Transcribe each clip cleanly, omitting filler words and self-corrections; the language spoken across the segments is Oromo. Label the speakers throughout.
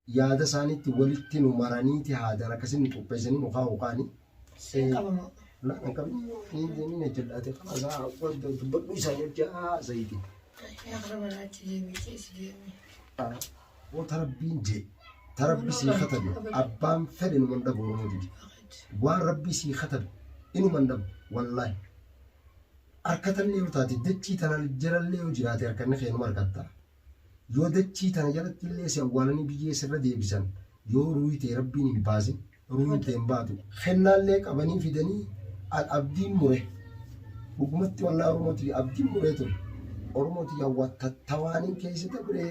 Speaker 1: yaada isaaniitti walitti nu maraniiti haadaan akkasiin qopheessanii mukaa uqaanii.
Speaker 2: Qabamu.
Speaker 1: Naan qabni ni jedhate kanaa wanta dubbadhu isaa jechaa zayitii.
Speaker 2: Yaa kana manaatti deemee si deemee.
Speaker 1: Wanta rabbiin jee tarabbi sii katabe abbaan fedhe nu mandhabu oromooti. Waan rabbi sii katabe inu mandhabu wallaahi. Harkatallee yoo taate dachii tana jalallee yoo jiraate harkanni keenuma harkattaa. Yoo dachii tana jalatti illee si awwaalanii biyyee sirra deebisan yoo ruuyitee rabbiin hin baasin ruuyitee hin baatu. Kennaallee qabanii fidanii abdiin mure dhugumatti wallaahi oromooti abdiin muree ture. Oromooti yaawwatta tawaaniin keessa dabree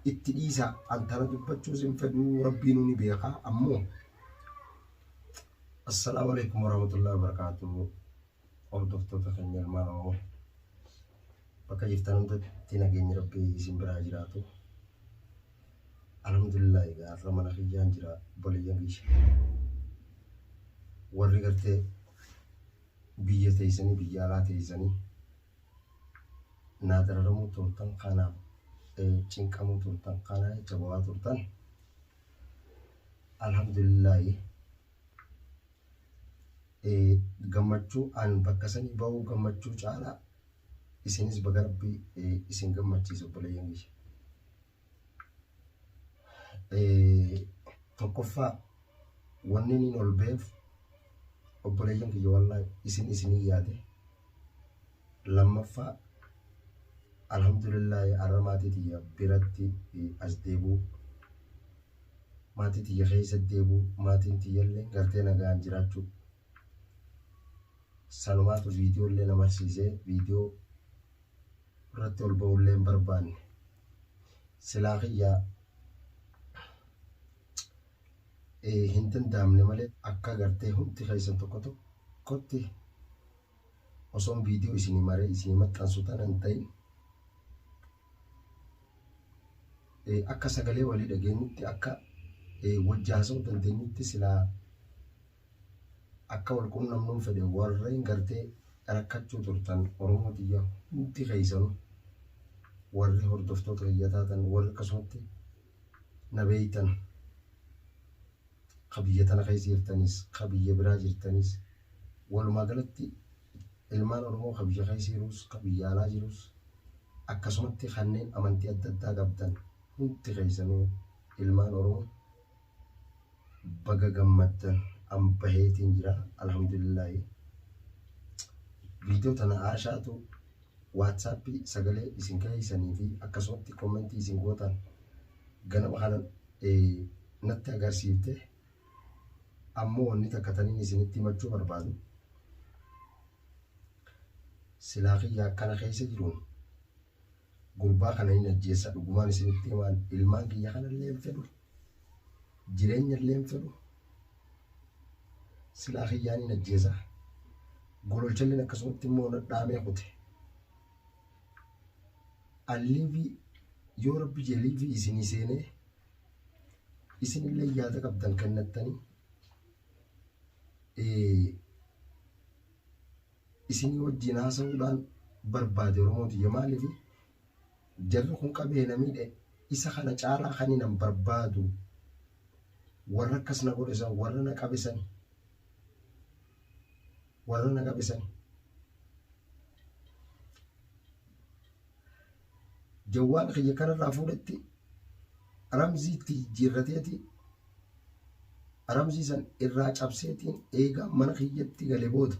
Speaker 1: itti dhiisa antara dubbachuus hin fedhuu rabbiin ni beekaa ammoo. Assalaamu alaikum warahmatullahi wabarakatuh. Hordoftoota keenya ilmaan oromoo bakka jirtan hundatti nageenyi rabbii isin biraa jiraatu. Alhamdulillah egaa mana kiyyaan jira boleeyyan biyya warri gartee biyya teessanii biyya alaa teessanii naadararamuu turtan kanaaf cinqamuu turtan kana jabaa turtan alhamdulillah gammachuu an bakka sanii bahuu gammachuu caalaa isinis baga rabbii isin gammachiisu boleeyyan biyya. Tokkoffaa wanni niin ol beef obboleeyyan kiyya wallaahi isinii yaade. Lammaffaa alhamdulillah arra maatii tiyya biratti as deebuu maatii tiyya keessa deebuu maatiin tiyyallee gartee nagaan jiraachuu sanumaatu viidiyoo illee namarsiisee viidiyoo irratti ol ba'ullee hin barbaanne silaa kiyyaa hin danda'amne malee akka gartee hundi keessan tokko tokkotti osoon viidiyoo isinii maree isinii maxxansu tanan ta'in akka sagalee walii dhageenyutti akka wajjaasa'uu dandeenyutti silaa akka wal quunnamnuun fedhe warreen gartee rakkachuu turtan oromoo tiyya hundi keessanu warri hordoftoota kiyya taatan warri akkasumatti na beeytan qabiyya tana keessa jirtanis qabiyya biraa jirtanis walumaa galatti ilmaan oromoo qabiyya keessa jirus qabiyya alaa jirus akkasumatti kanneen amantii adda addaa qabdan hundi keessanuu ilmaan oromoo baga gammaddan an baheetiin jira alhamdulillah. Viidiyoo tana aashaatu waatsaappii sagalee isin keessanii fi akkasumatti koomentii isin gootan ganama kana natti agarsiifte ammoo wanni takka taniin isinitti himachuu barbaadu. Silaa kiyya akkana keessa jiruun gurbaa kana hin ajjeessa dhugumaan isinitti himaan ilmaan kiyya kanallee hin fedhu jireenya illee hin fedhu silaa kiyyaan hin ajjeessa gololchalleen akkasumatti immoo dhaamee kute alliifi yoo rabbi jeliifi isinii seenee isinillee yaada qabdan kennattanii isinii wajjin haasa'uudhaan barbaade oromooti maaliif jarri kun qabee namiidhe isa kana caalaa kaninan barbaadu warra akkas na godhisan warra na qabisan jawwaan kiyya kanarraa fuudhetti ramziitti jirrateeti ramzii san irraa cabseetiin eegaa mana kiyyatti galee booda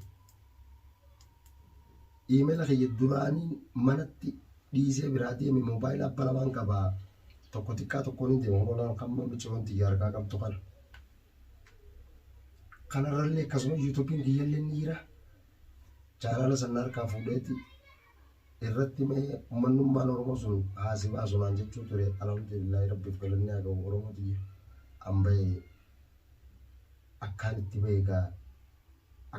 Speaker 1: iimeela kiyya duraanii manatti dhiisee biraa deeme moobaayilaa abba lamaan qabaa tokko xiqqaa tokkoon hin deemu horolaan kan mamichi wanti harkaa qabdu kanarrallee akkasuma yuutuubiin kiyyallee ni jira chaanala san harkaa fuudheeti irratti mee ummannummaan oromoo sun haasibaa sunaan jechuu ture alhamdulillahi rabbiif galanni haa ga'u oromoo tiyya an bahee akkaan itti beekaa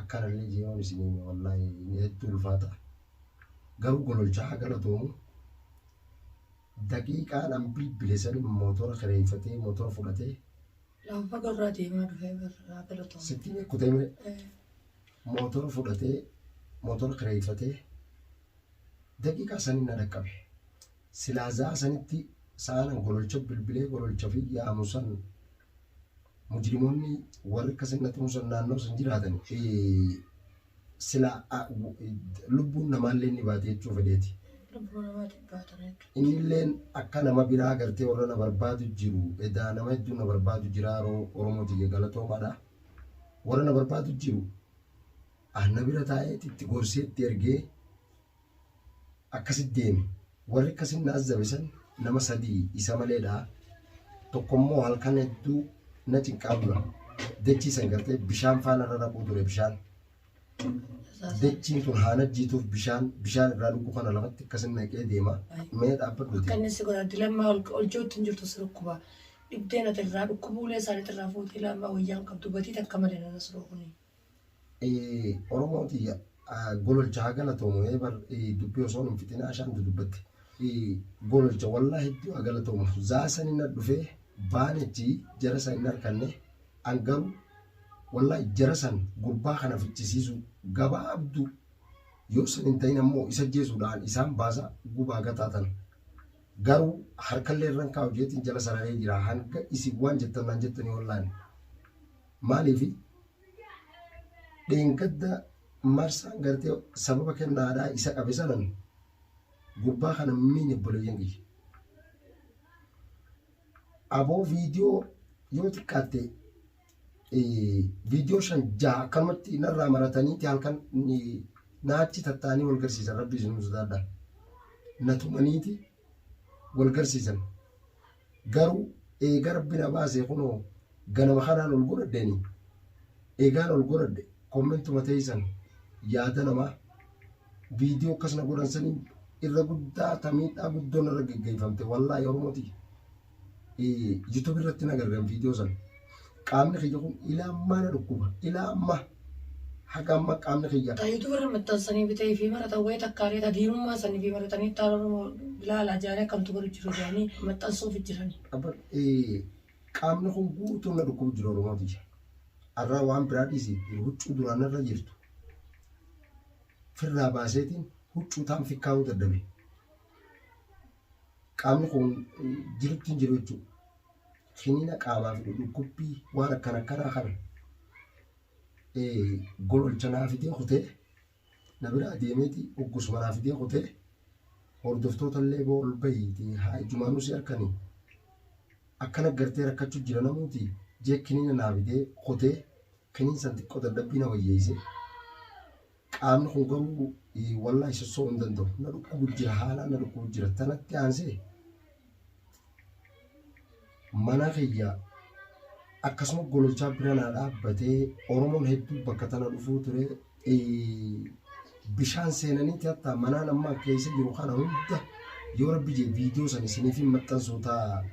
Speaker 1: akkanallee jiyoon isinii wallaahi hedduu ulfaata garuu gololchaa haa galatoomu daqiiqaadhaan bilbileessanii mootora kireeffatee mootora fudhatee
Speaker 2: lafa garraa deemaa dhufee birraa galatoomu
Speaker 1: sittiin kutee mire mootora fudhatee mootora kireeffatee daqiiqaa sanii na dhaqqabe silaazaa sanitti saanan gololcha bilbilee gololcha fi yaamusan mujrimoonni warri akkasinnatti musan naannoo san jiraatan sila lubbuun namaallee ni baate jechuu fedheeti. Innilleen akka nama biraa gartee warra na barbaadu jiru edaa nama hedduu na barbaadu jira Oromooti galatoomaadha. Warra na barbaadu jiru na bira taa'ee itti gorseetti ergee akkasit deeme. Warri akkasin na azzabisan nama sadii isa maleedha. Tokkommoo halkan hedduu na cinqaa bula. Dachiisan gartee bishaan faana irra naquu ture bishaan. Dachiin tun haana jiituuf bishaan irraa dhuguu kana lafatti akkasin naqee deema. Mee dhaabbadhuuti.
Speaker 2: Akka inni si godhatti lammaa olchootti hin jirtu si dhukkuba. Dhibdeen ati irraa dhukkubuulee isaaniitti irraa fuutee lammaa wayyaan qabdu batii takka malee nana siroo kuni.
Speaker 1: Oromooti gololcha haa galatoomu dubbii osoo hin fitinaa ashaantu dubbatti. Gololcha wallaahi hedduu haa galatoomu. Zaasan inni dhufee baanechi jara san hin harkanne angaru wallaahi jara san gurbaa kana fichisiisu gabaabdu yoo san hin ta'in ammoo isa jeesuudhaan isaan baasa gubaa gataatan. Garuu harkallee irraan kaa'u jeetiin jala sararee jira hanga isin waan jettan naan jettanii wallaahi. Maaliifi dheengadda marsaan gartee sababa kennaadhaa isa qabe sanan gurbaa kana miini obboleeyyan kiyya. Aboo viidiyoo yoo xiqqaatte viidiyoo 5-6 akkanumatti narraa marataniiti halkan naachi tattaanii wal garsiisan rabbi isin sodaadha. Na tumaniiti wal garsiisan. Garuu eega rabbi na baasee kunoo ganama kanaan ol godhadheeni. Eegaan ol godhadhe kommentuma teessan yaada namaa viidiyoo akkas na godhan saniin irra guddaa tamiidhaa guddoon irra geggeeffamte wallaahi Oromooti. YouTube irratti na gargan viidiyoo san. Qaamni kiyya kun ilaa ammaa na dhukkuba. Ilaa ammaa haga ammaa qaamni kiyya.
Speaker 2: YouTube irra maxxansanii bitee fi maratan wayii takkaalee diinummaa sanii fi maratanii taa'aa ilaalaa jaaree akkamtu godhu jiru jaanii maxxansuuf jirani.
Speaker 1: Qaamni kun guutuun na dhukkubu jiru Oromooti. Arraa waan biraa dhiisi huccuu duraan irra jirtu. Firraa baaseetiin huccuu taan fikkaa'uu dadhabe. Qaamni kun jirutti hin jiru jechuudha. Kiniina qaamaa fi dhukkubbii waan akkanaa kana gololcha naa fidee kutee na bira adeemeeti oggusuma naa fidee kutee hordoftoota illee ol bahiiti haa ijumaanuu si harkanii akkana gartee rakkachuu jira namooti jee kiniina naa fidee kutee kiniin san xiqqoo dadhabbii na wayyeessee qaamni kun garuu wallaahi sossoo hin danda'u na dhukkubu jira haalaan na dhukkubu jira tanatti aansee mana kiyya akkasuma gololchaa bira naa dhaabbatee Oromoon hedduu bakka tana dhufuu ture bishaan seenaniiti hatta manaan amma keessa jiru kana hunda yoo rabbi jee viidiyoo san isiniif maxxansuu ta'a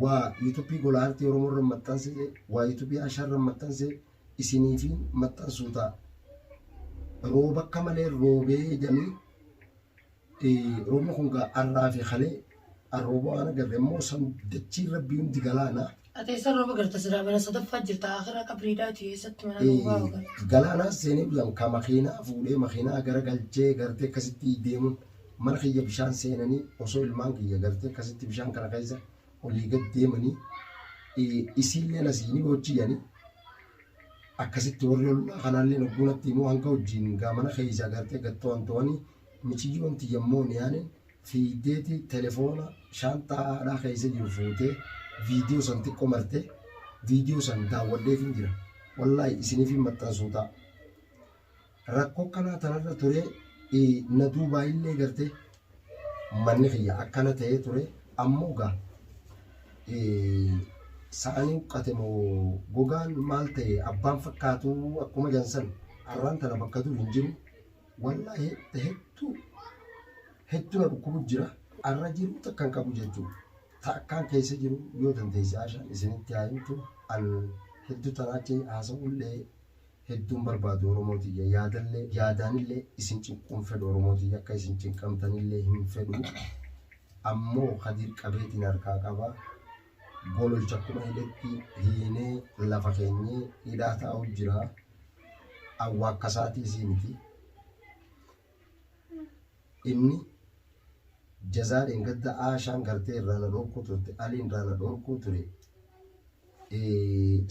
Speaker 1: waa YouTube gola artii Oromoo irra maxxansee waa YouTube asharra maxxansee isiniif maxxansuu ta'a. Rooba akka malee roobee jedhanii roobni kun arraa fi halee arrooba waan agarre immoo san dachii rabbii hundi galaana.
Speaker 2: Ati isa rooba garta siraa mana sadaffaa jirta akira qabriidhaati eessatti mana roobaa ogan.
Speaker 1: Galaanaas seenee bilan ka makiinaa fuudhee makiinaa gara galchee gartee akkasitti deemuun mana kiyya bishaan seenanii osoo ilmaan kiyya gartee akkasitti bishaan kana keessa olii gad deemanii isiillee nasiinii hojjiyanii akkasitti warri ollaa kanaallee nagguunatti immoo hanga wajjin gaamana keessa gartee gattoo wantoonni michiyyoon tiyyammoo ni yaane fiideeti telefoona shaantaadhaa keessa jiru fuutee viidiyoo san xiqqoo martee viidiyoo san daawwadheef hin jira. Wallaahi isiniif hin maxxansuu ta'a. Rakkoo kanaa tanarra ture na duubaa illee gartee manni kiyya akkana ta'ee ture ammoo gaa sa'anii uqqate moo gogaan maal ta'e abbaan fakkaatu akkuma jansan arraan tana bakka dur hin jiru wallaahi hedduu na dhukkubu jira arra jiru takkan qabu jechuudha. Takkaan keessa jiru yoo dandeesse ashaan isinitti haayimtu an hedduu tanaachi haasa'ullee hedduun barbaadu Oromootii yaadaanillee isin cinquun fedhu Oromootii akka isin cinqamtanillee hin fedhu ammoo hadir qabeetiin harkaa qaba. Gololcha akkuma hidhetti hiinee lafa keenyee hidhaa taa'u jira. Awwaa akkasaatii isii miti. Inni jazaadheen gadda aashaan gartee irraa na dhorkuu turte aliin irraa na dhorkuu ture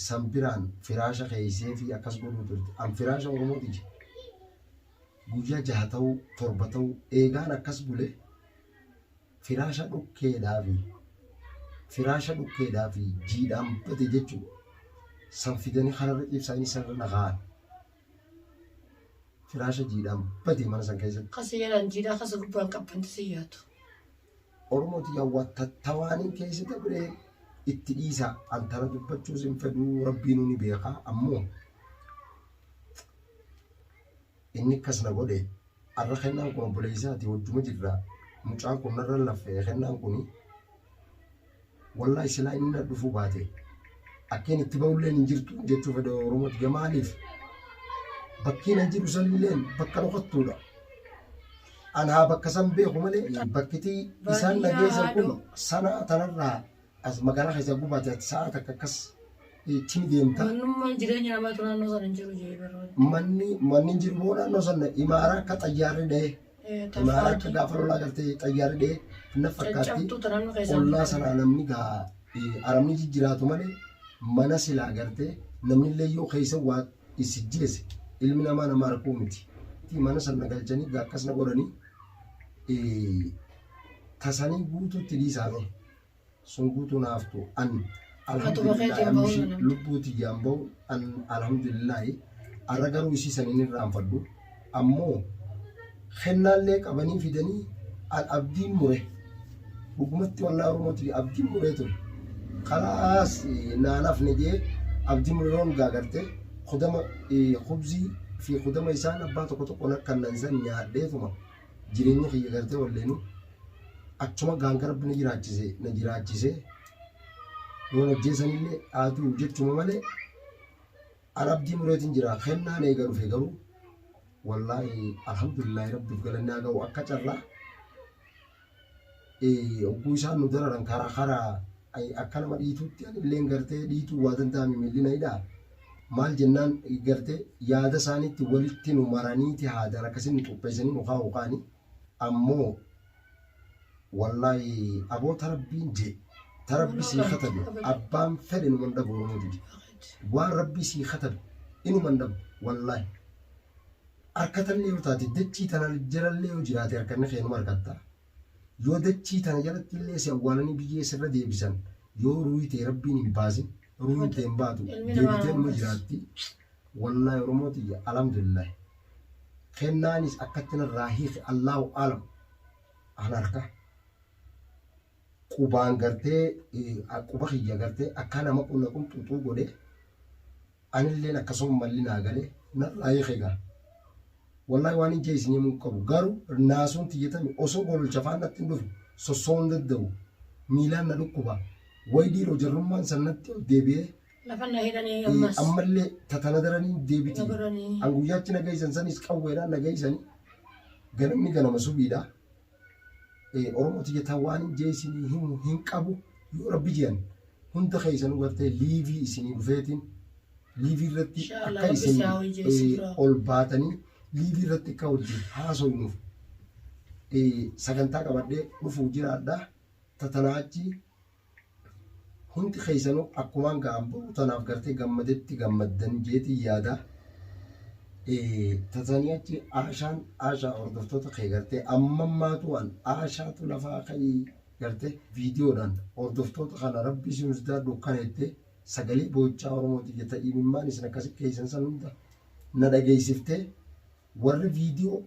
Speaker 1: sambiraan firaasha keeysee fi akkas godhuu turte an firaasha oromooti guyyaa 6 ta'uu 7 ta'uu eegaan akkas bule firaasha dhukkeedhaa fi jiidhaan bade jechuu san fidanii kanarra ibsanii sanirra naqaan firaasha jiidhaan bade mana san keessatti
Speaker 2: Kasiyyaadhaan jiidhaa kasa gubbaan qabbanti siyyaatu.
Speaker 1: oromooti yawwa tattawaaniin keessatti bire itti dhiisa antara dubbachuus hin fedhuu rabbiinuu ni beekaa ammoo inni akkas na godhe arra kennaan kun obboleessaati wajjuma jirra mucaan kun narra laffee kennaan kun wallaahi silaa inni na dhufuu baate akkeen itti ba'ulleen hin jirtu jechuu fedhe oromooti gamaaliif bakkiin hin jiru sanilleen bakka dhokattuudha anaa bakka san beeku malee bakkitii isaan nageessan kun sana tanarraa as magaalaa keessa gubaate ati sa'a takka akkas ittiin deemta.
Speaker 2: Mannummaan jireenya namaatu naannoo sana hin jiru jee barbaade.
Speaker 1: Manni hin jiru moo naannoo sana imaaraa akka xayyaarri dha'e. Imaaraa akka gaafa lolaa galtee xayyaarri dha'e na fakkaatti ollaa sanaa namni gaa aramni jijjiraatu malee mana silaa gartee namni illee yoo keessa waa isi jeese ilmi namaa nama arkuu miti. Mana sana galchanii gaa akkas na godhanii tasanii guutuutti dhiisaame sun guutuu naaftu an alhamdulillah lubbuuti jaamba'u an alhamdulillah arra garuu isii saniin irraanfadhu ammoo kennaallee qabanii fidanii an abdiin mure dhugumatti wallaa oromooti abdiin muree ture kalaas naanaaf nejee abdiin mureeroon gaagarte kudama khubzii fi kudama isaan abbaa tokko tokkoon akkannan san nyaadheetuma jireenya kiyya gartee walleenu achuma gaangara na jiraachise yoo najjeesanillee aatuu jechuma malee an abdii mureetiin jira kennaan eega dhufe garuu wallaahi alhamdulillahi rabbiif galannaa ga'u akka carraa ogguu isaan nu dararan karaa akka nama dhiituutti anilleen gartee dhiituu waa danda'ame millinayidhaa maal jennaan gartee yaada isaaniitti walitti nu maraniiti haadan akkasin nu xupheessanii nu kaa'u kaani ammoo wallaahi aboota rabbiin jee tarabbi sii katabe abbaan fedhe nu mandabu oromooti waan rabbi sii katabe inu mandabu wallaahi harkatallee yoo taate dachii tana jalallee yoo jiraate harkanni keenuma harkatta yoo dachii tana jalatti illee si awwaalanii biyyee sirra deebisan yoo ruuyitee rabbiin hin baasin ruuyitee hin baatu deebitee numa jiraatti wallaahi oromooti alhamdulillahi kennaanis akkatti narraa hiike allahu alam an harka qubaan gartee quba kiyya gartee akka nama qunna qunxuxuu godhe anilleen akkasuma malli naa galee narraa hiike gaa wallahi waan hin jeesinii mun qabu garuu naasuun tiyyatame osoo gololcha faanatti hin dhufu sossoon daddabu miilaan na dhukkuba way dhiiroo jarrummaan sannatti deebi'ee
Speaker 2: Lafanna hidhanii
Speaker 1: ammallee tatana daranii deebiti an guyyaachi nagaysan sanis qawweedhaan nagaysanii ganamni ganama subiidha oromooti jettan waan hin jeesinii hin qabu yoo rabbi jiran hunda keessan gartee liivii isinii dhufeetiin liivii irratti akka isin ol baatanii liivii irratti akka wajjin haasoynuuf sagantaa qabadhee dhufuu jiraadha tatanaachi hundi keessanuu akkumaan gaamba'u tanaaf gartee gammadetti gammaddan jeetii yaada tataniyachi aashaa hordoftoota kee gartee ammammaatu waan aashaatu lafaa ka'ii gartee viidiyoodhaan hordoftoota kana rabbi sinus daadhu kaneettee sagalee boochaa oromooti jetta imimmaan isin akkasi keessan san hunda na dhageessiftee warri viidiyoo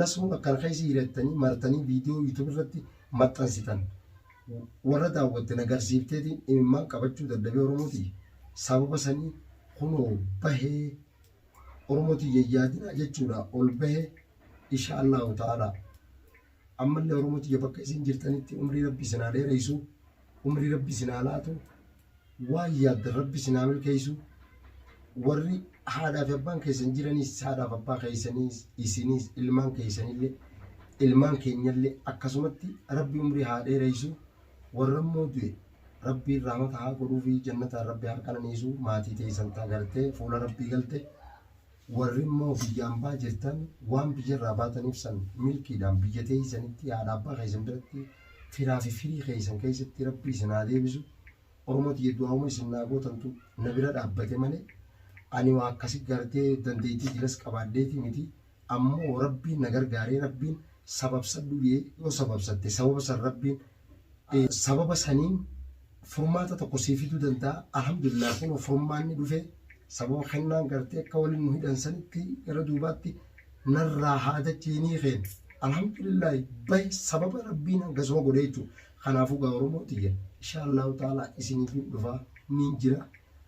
Speaker 1: nasuun akkana keessa hirattanii martanii viidiyoo yuutuub irratti maxxansitan warra daawwatte agarsiifteetiin imimmaan qabachuu dadhabee oromooti sababa sanii kunoo bahee oromooti yayyaadina jechuudha ol bahee insha allahu ta'ala ammallee oromooti bakka isin jirtanitti umrii rabbi sinaa dheereysu umrii rabbi sinaa laatu waan yaadda rabbi sinaa milkeessu warri haadhaaf abbaan keessan jiranis haadhaaf abbaa keessaniis isinis ilmaan keessanillee ilmaan keenyallee akkasumatti rabbi umrii haa dheereysu warra immoo du'e rabbi rahmata haa godhuu fi jannata rabbi haa qananiisu maatii teessan gartee fuula rabbii galte warrimmoo biyyaan baa jirtan waan biyyarraa baataniif san milkiidhaan biyya teessanitti haadha abbaa keessan biratti firaa fi firii keessan keessatti rabbii isin haa deebisu. Oromooti yedduu hauma isin naa gootantu na bira dhaabbate malee ani waa akkasi gartee dandeettii jilas qabaaddeeti miti. Ammoo rabbiin na gargaaree rabbiin sababsadhu yoo sababsatte sababa san rabbiin sababa saniin furmaata tokko siifiduu danda'a. Alhamdulillah kun furmaanni dhufe sababa kennaan gartee akka waliin nu hidhan sanitti gara duubaatti narraa haada jeenii keen alhamdulillah bay sababa rabbiin akkasuma godhe jechuudha. Kanaafuu gaa Oromooti jedha inshaallahu ta'ala isiniif dhufaa ni jira.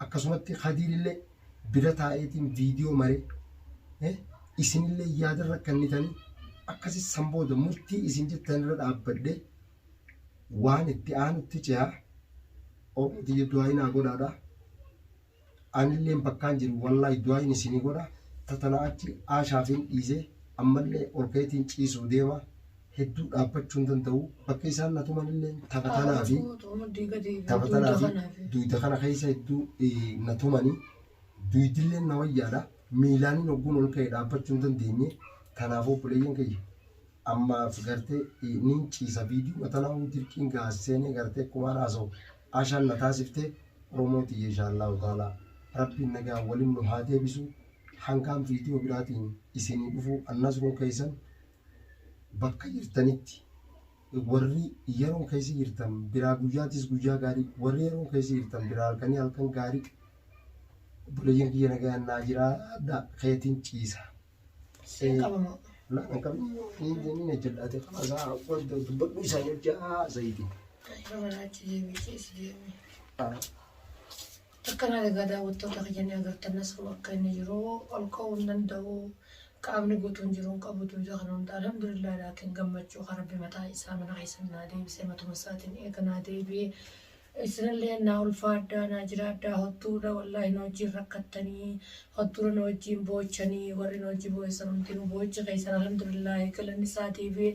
Speaker 1: Akkasumatti Khadiilillee bira taa'eetiin viidiyoo maree isinillee yaadarra kannitanii akkasi sambooda murtii isin jettanirra dhaabbadde waan itti aanutti cehaa Oromooti jedhu waayinaa godhaadha. Anilleen bakkaan jiru wallahi du'aayin isinii godha. Tatanaa achi aashaafiin dhiisee ammallee olkeetiin ciisuu deema. Hedduu dhaabbachuu hin danda'u. Bakka isaan na tumanillee taphatanaa fi duyda kana keessa hedduu na tumanii duydillee na wayyaadha. Miilaaniin hogguun ol ka'e dhaabbachuu hin dandeenye. Kanaafuu obboleeyyan kiyya ammaaf gartee niin ciisa viidiyoo matanaa dirqiin gaasseenee gartee kumaan haasa'u aashaan na taasiftee Oromooti inshaallahu ta'ala. Rabbiin nagaa waliin nu haa deebisu. Hangaan viidiyoo biraatiin isinii dhufu annas roo keessan bakka jirtanitti warri yeroo keessa jirtan biraa guyyaatis guyyaa gaarii warri yeroo keessa jirtan biraa halkanii halkan gaarii obboleeyyan kiyya nagaa naa jiraadha keetiin ciisa. Laan qabu ni jedhate qaasaa wanta dubbadhu isaa jechaa zayitiin.
Speaker 2: Akkana dagaa daawwattoota keenya agartan asirraa akka inni jiru ol ka'uu hin danda'u qaamni guutuun jiruun qabutu isa kana hundaa alhamdulillah laakiin gammachuu harabbi mataa isaa mana keessan naa deebisee matuma isaatiin eega naa deebi'ee isinillee naa ulfaadhaa naa jiraadhaa hottuudha wallaahi na wajjin rakkattanii hottuudha na wajjin boochanii warri na wajjin boo'essan hundinuu boocha keessan alhamdulillah galanni isaa deebi'ee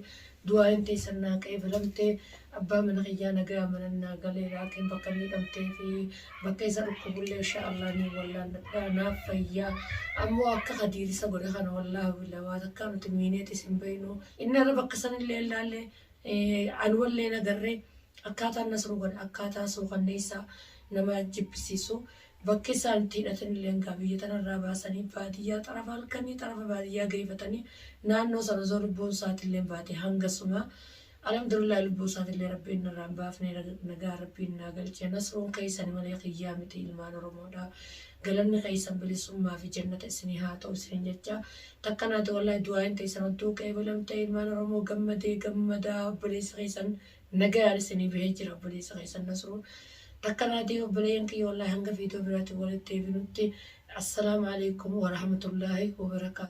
Speaker 2: du'aa hin teessan naa qe'ee filamtee abbaa mana kiyyaa nagaa amanannaa galee laakiin bakka miidhamtee fi bakka isa dhukkubullee inshaallah ni wallaan naaf fayyaa ammoo akka Khadiilisa godhe kana wallaahi bilawaat akka nuti miineetis hin beeknu inni irra bakka sanillee ilaalle anwallee nagarree akkaataa nasru godhe akkaataa suukanneessaa nama jibbisiisu bakki isaan itti hidhatanillee gaa biyya tanarraa baasanii baadiyyaa xarafa halkanii xarafa baadiyyaa geeffatanii naannoo sana osoo lubbuun isaatiillee baate hangasuma. Alhamdulillah lubbuu isaatiillee rabbiin irraa hin baafne nagaa rabbiin naa galchee nasruun keessanii malee xiyyaa miti ilmaan Oromoodha. Galanni keessan bilisummaa fi jannata isinii haa ta'u isin jecha takkanaati wallahi du'aa hin teessan hedduu qeebalamtee ilmaan Oromoo gammadaa obboleessa keessan nagaan isinii bahee jira obboleessa keessan nasruun. Takkanaati obboleeyyan kiyya wallahi hanga viidiyoo biraatti walitti deebinutti assalaamu alaikum wa rahmatullahi wa barakaatuh.